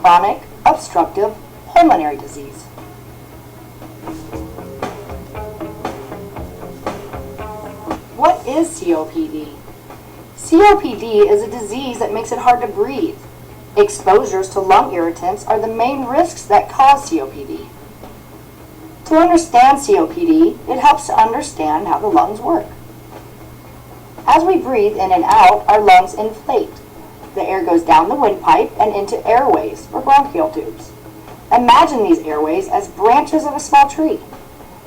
chronic obstructive pulmonary disease. What is COPD? COPD is a disease that makes it hard to breathe. Exposures to lung irritants are the main risks that cause COPD. To understand COPD, it helps to understand how the lungs work. As we breathe in and out, our lungs inflate. The air goes down the windpipe and into airways, or bronchial tubes. Imagine these airways as branches of a small tree.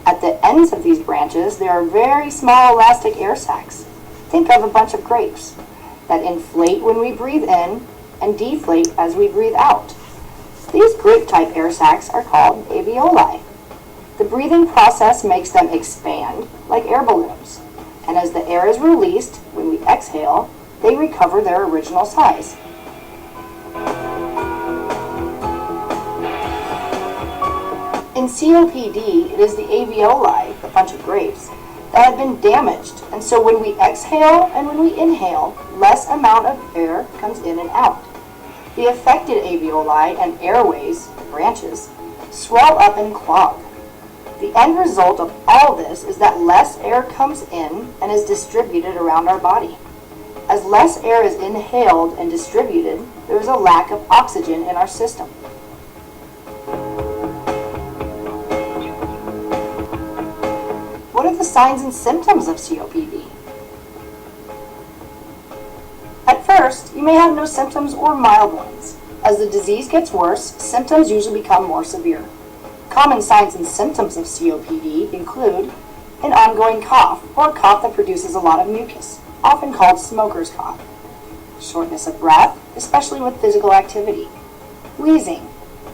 At the ends of these branches, there are very small elastic air sacs. Think of a bunch of grapes that inflate when we breathe in and deflate as we breathe out. These grape-type air sacs are called alveoli. The breathing process makes them expand like air balloons, and as the air is released when we exhale, they recover their original size. In COPD, it is the alveoli, the bunch of grapes, that have been damaged, and so when we exhale and when we inhale, less amount of air comes in and out. The affected alveoli and airways, the branches, swell up and clog. The end result of all this is that less air comes in and is distributed around our body. As less air is inhaled and distributed, there is a lack of oxygen in our system. What are the signs and symptoms of COPD? At first, you may have no symptoms or mild ones. As the disease gets worse, symptoms usually become more severe. Common signs and symptoms of COPD include an ongoing cough, or a cough that produces a lot of mucus, often called smoker's cough, shortness of breath, especially with physical activity, wheezing,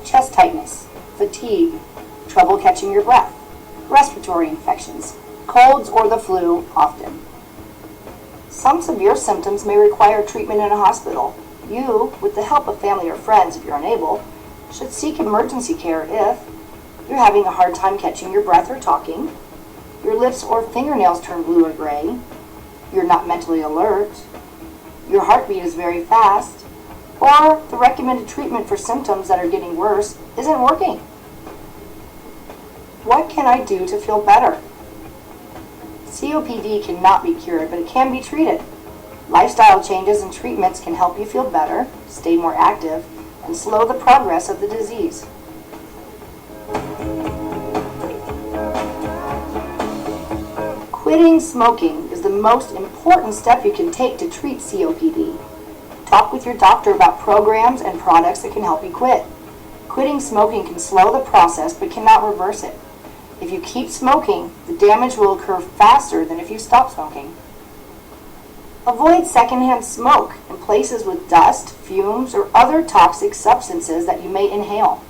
chest tightness, fatigue, trouble catching your breath, respiratory infections, colds or the flu often. Some severe symptoms may require treatment in a hospital. You, with the help of family or friends if you're unable, should seek emergency care if you're having a hard time catching your breath or talking, your lips or fingernails turn blue or gray, you're not mentally alert, your heartbeat is very fast, or the recommended treatment for symptoms that are getting worse isn't working. What can I do to feel better? COPD cannot be cured, but it can be treated. Lifestyle changes and treatments can help you feel better, stay more active, and slow the progress of the disease. Quitting smoking is the most important step you can take to treat COPD. Talk with your doctor about programs and products that can help you quit. Quitting smoking can slow the process but cannot reverse it. If you keep smoking, the damage will occur faster than if you stop smoking. Avoid secondhand smoke in places with dust, fumes, or other toxic substances that you may inhale.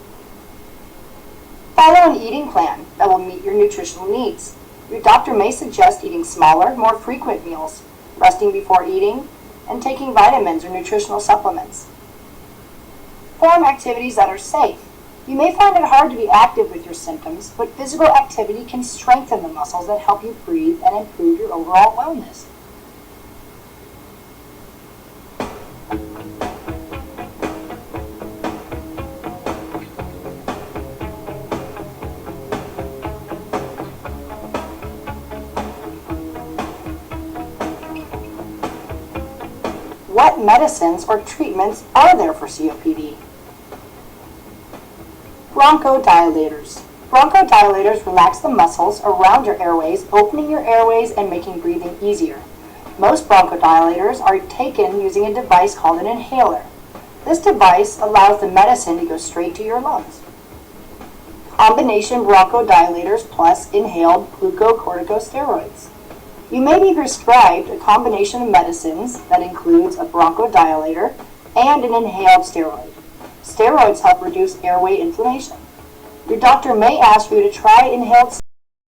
Follow an eating plan that will meet your nutritional needs. Your doctor may suggest eating smaller, more frequent meals, resting before eating, and taking vitamins or nutritional supplements. Perform activities that are safe. You may find it hard to be active with your symptoms, but physical activity can strengthen the muscles that help you breathe and improve your overall wellness. What medicines or treatments are there for COPD? Bronchodilators. Bronchodilators relax the muscles around your airways, opening your airways and making breathing easier. Most bronchodilators are taken using a device called an inhaler. This device allows the medicine to go straight to your lungs. Combination bronchodilators plus inhaled glucocorticosteroids. You may be prescribed a combination of medicines that includes a bronchodilator and an inhaled steroid. Steroids help reduce airway inflammation. Your doctor may ask you to try inhaled